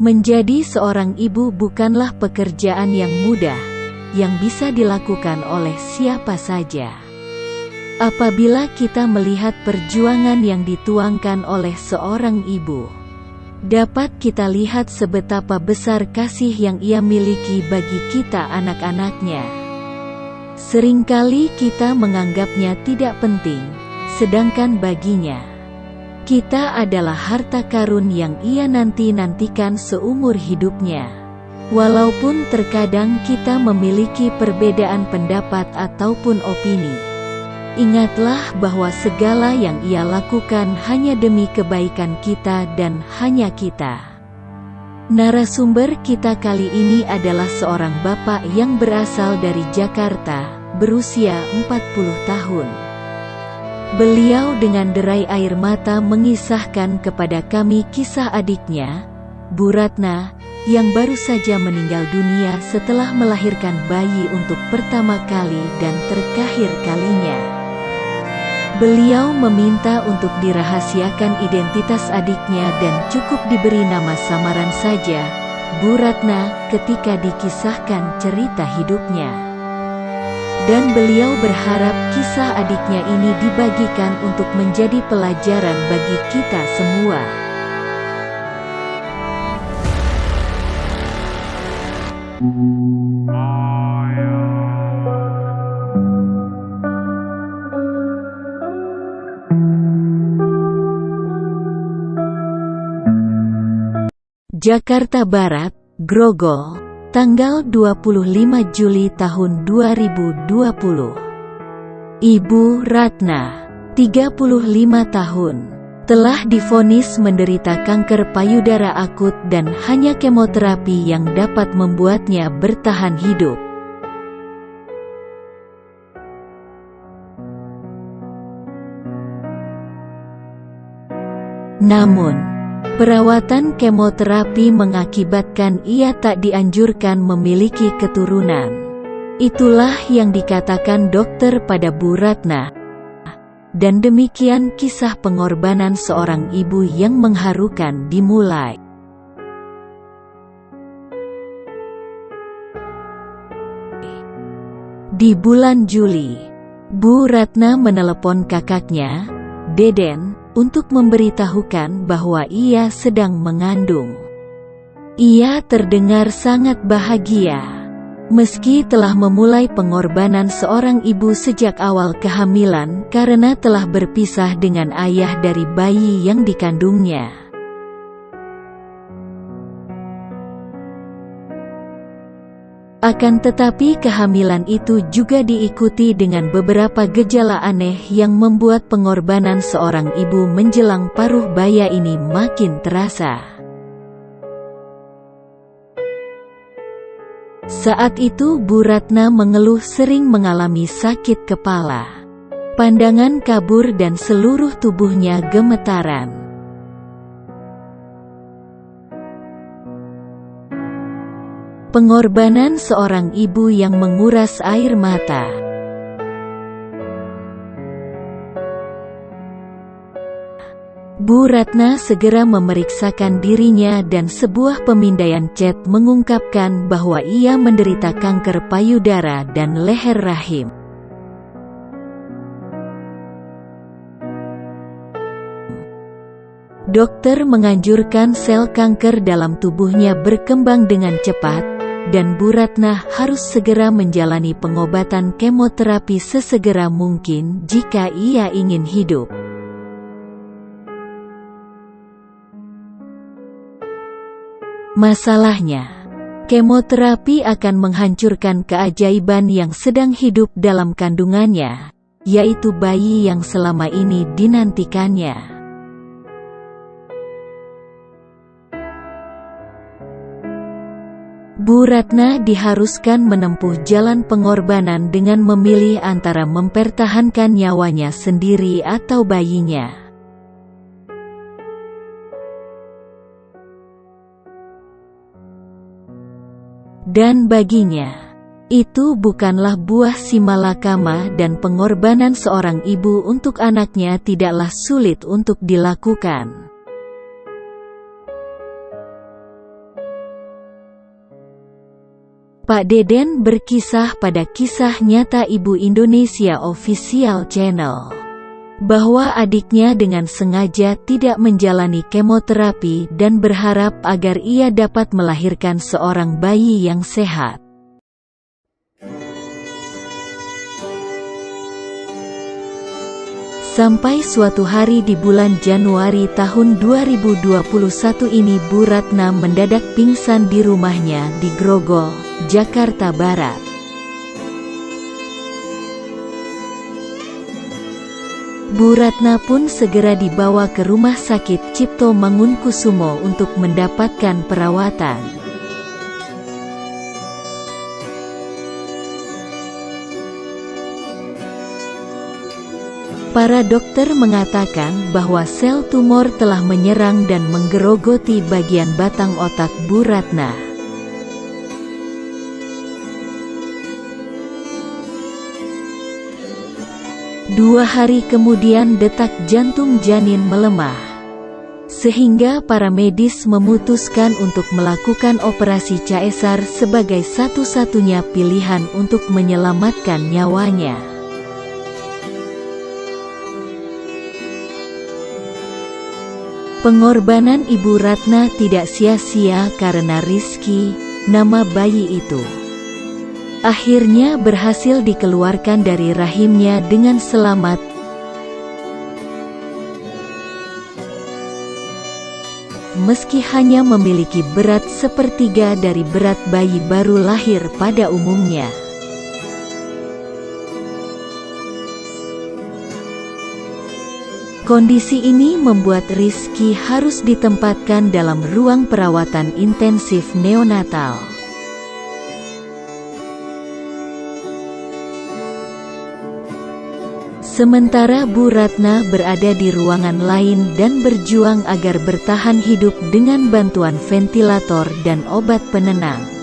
Menjadi seorang ibu bukanlah pekerjaan yang mudah, yang bisa dilakukan oleh siapa saja. Apabila kita melihat perjuangan yang dituangkan oleh seorang ibu, dapat kita lihat sebetapa besar kasih yang ia miliki bagi kita anak-anaknya. Seringkali kita menganggapnya tidak penting, sedangkan baginya, kita adalah harta karun yang ia nanti-nantikan seumur hidupnya. Walaupun terkadang kita memiliki perbedaan pendapat ataupun opini, ingatlah bahwa segala yang ia lakukan hanya demi kebaikan kita dan hanya kita. Narasumber kita kali ini adalah seorang bapak yang berasal dari Jakarta, berusia 40 tahun. Beliau dengan derai air mata mengisahkan kepada kami kisah adiknya, Bu Ratna, yang baru saja meninggal dunia setelah melahirkan bayi untuk pertama kali dan terakhir kalinya. Beliau meminta untuk dirahasiakan identitas adiknya dan cukup diberi nama samaran saja, Bu Ratna, ketika dikisahkan cerita hidupnya. Dan beliau berharap kisah adiknya ini dibagikan untuk menjadi pelajaran bagi kita semua. Jakarta Barat, Grogol, tanggal 25 Juli tahun 2020. Ibu Ratna, 35 tahun, telah divonis menderita kanker payudara akut dan hanya kemoterapi yang dapat membuatnya bertahan hidup. Namun, perawatan kemoterapi mengakibatkan ia tak dianjurkan memiliki keturunan. Itulah yang dikatakan dokter pada Bu Ratna. Dan demikian kisah pengorbanan seorang ibu yang mengharukan dimulai. Di bulan Juli, Bu Ratna menelepon kakaknya, Deden, untuk memberitahukan bahwa ia sedang mengandung. Ia terdengar sangat bahagia. Meski telah memulai pengorbanan seorang ibu sejak awal kehamilan karena telah berpisah dengan ayah dari bayi yang dikandungnya. Akan tetapi kehamilan itu juga diikuti dengan beberapa gejala aneh yang membuat pengorbanan seorang ibu menjelang paruh baya ini makin terasa. Saat itu Bu Ratna mengeluh sering mengalami sakit kepala. Pandangan kabur dan seluruh tubuhnya gemetaran. Pengorbanan seorang ibu yang menguras air mata. Bu Ratna segera memeriksakan dirinya dan sebuah pemindaian chat mengungkapkan bahwa ia menderita kanker payudara dan leher rahim. Dokter menganjurkan sel kanker dalam tubuhnya berkembang dengan cepat, dan Bu Ratna harus segera menjalani pengobatan kemoterapi sesegera mungkin jika ia ingin hidup. Masalahnya, kemoterapi akan menghancurkan keajaiban yang sedang hidup dalam kandungannya, yaitu bayi yang selama ini dinantikannya. Bu Ratna diharuskan menempuh jalan pengorbanan dengan memilih antara mempertahankan nyawanya sendiri atau bayinya. Dan baginya, itu bukanlah buah si malakama dan pengorbanan seorang ibu untuk anaknya tidaklah sulit untuk dilakukan. Pak Deden berkisah pada Kisah Nyata Ibu Indonesia Official Channel bahwa adiknya dengan sengaja tidak menjalani kemoterapi dan berharap agar ia dapat melahirkan seorang bayi yang sehat. Sampai suatu hari di bulan Januari tahun 2021 ini Bu Ratna mendadak pingsan di rumahnya di Grogol, Jakarta Barat. Bu Ratna pun segera dibawa ke Rumah Sakit Cipto Mangunkusumo untuk mendapatkan perawatan. Para dokter mengatakan bahwa sel tumor telah menyerang dan menggerogoti bagian batang otak Bu Ratna. Dua hari kemudian detak jantung janin melemah, sehingga para medis memutuskan untuk melakukan operasi caesar sebagai satu-satunya pilihan untuk menyelamatkan nyawanya. Pengorbanan Ibu Ratna tidak sia-sia karena Rizky, nama bayi itu, akhirnya berhasil dikeluarkan dari rahimnya dengan selamat. Meski hanya memiliki berat sepertiga dari berat bayi baru lahir pada umumnya. Kondisi ini membuat Rizky harus ditempatkan dalam ruang perawatan intensif neonatal. Sementara Bu Ratna berada di ruangan lain dan berjuang agar bertahan hidup dengan bantuan ventilator dan obat penenang.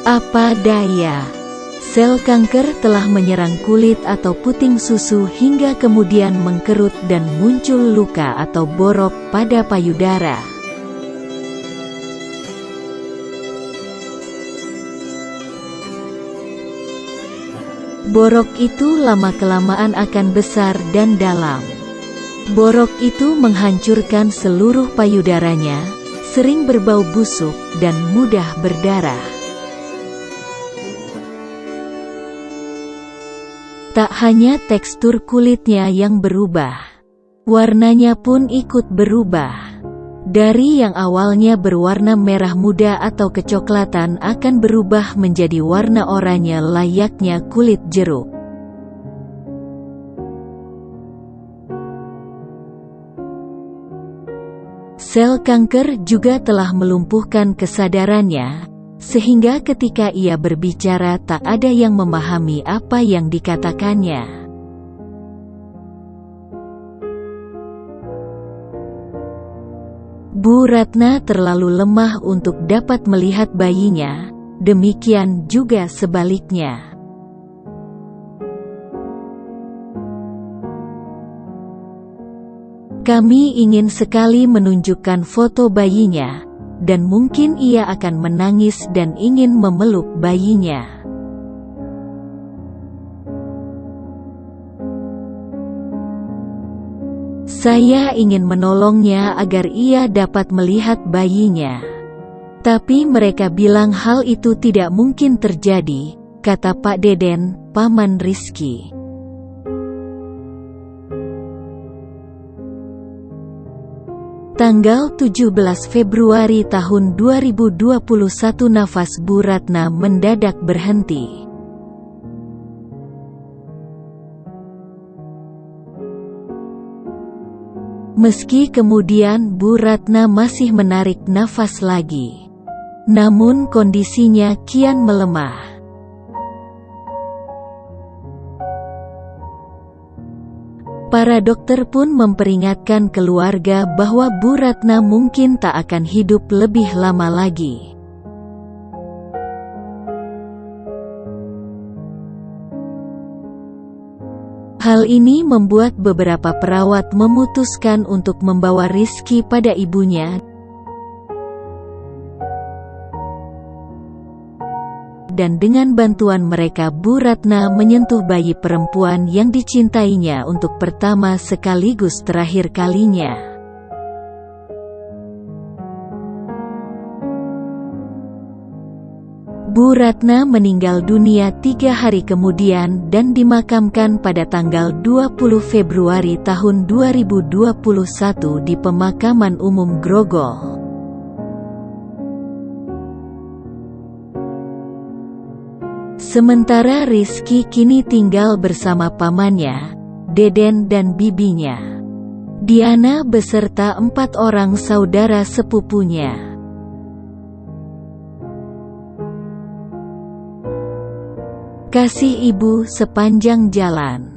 Apa daya, sel kanker telah menyerang kulit atau puting susu hingga kemudian mengkerut dan muncul luka atau borok pada payudara. Borok itu lama-kelamaan akan besar dan dalam. Borok itu menghancurkan seluruh payudaranya, sering berbau busuk, dan mudah berdarah. Tak hanya tekstur kulitnya yang berubah, warnanya pun ikut berubah. Dari yang awalnya berwarna merah muda atau kecoklatan akan berubah menjadi warna oranye layaknya kulit jeruk. Sel kanker juga telah melumpuhkan kesadarannya, sehingga ketika ia berbicara tak ada yang memahami apa yang dikatakannya. Bu Ratna terlalu lemah untuk dapat melihat bayinya, demikian juga sebaliknya. Kami ingin sekali menunjukkan foto bayinya, dan mungkin ia akan menangis dan ingin memeluk bayinya. Saya ingin menolongnya agar ia dapat melihat bayinya. Tapi mereka bilang hal itu tidak mungkin terjadi, kata Pak Deden, paman Rizky. Tanggal 17 Februari tahun 2021 nafas Bu Ratna mendadak berhenti. Meski kemudian Bu Ratna masih menarik nafas lagi, namun kondisinya kian melemah. Para dokter pun memperingatkan keluarga bahwa Bu Ratna mungkin tak akan hidup lebih lama lagi. Hal ini membuat beberapa perawat memutuskan untuk membawa Rizky pada ibunya, dan dengan bantuan mereka Bu Ratna menyentuh bayi perempuan yang dicintainya untuk pertama sekaligus terakhir kalinya. Bu Ratna meninggal dunia 3 hari kemudian dan dimakamkan pada tanggal 20 Februari tahun 2021 di Pemakaman Umum Grogol. Sementara Rizky kini tinggal bersama pamannya, Deden dan bibinya, Diana beserta 4 orang saudara sepupunya. Kasih ibu sepanjang jalan.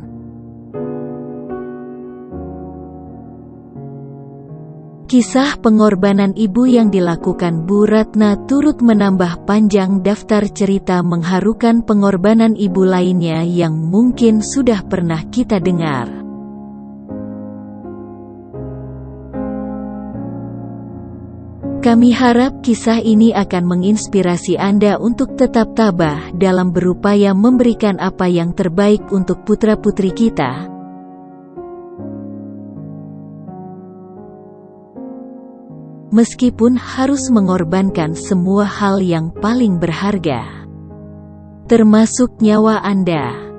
Kisah pengorbanan ibu yang dilakukan Bu Ratna turut menambah panjang daftar cerita mengharukan pengorbanan ibu lainnya yang mungkin sudah pernah kita dengar. Kami harap kisah ini akan menginspirasi Anda untuk tetap tabah dalam berupaya memberikan apa yang terbaik untuk putra-putri kita. Meskipun harus mengorbankan semua hal yang paling berharga, termasuk nyawa Anda.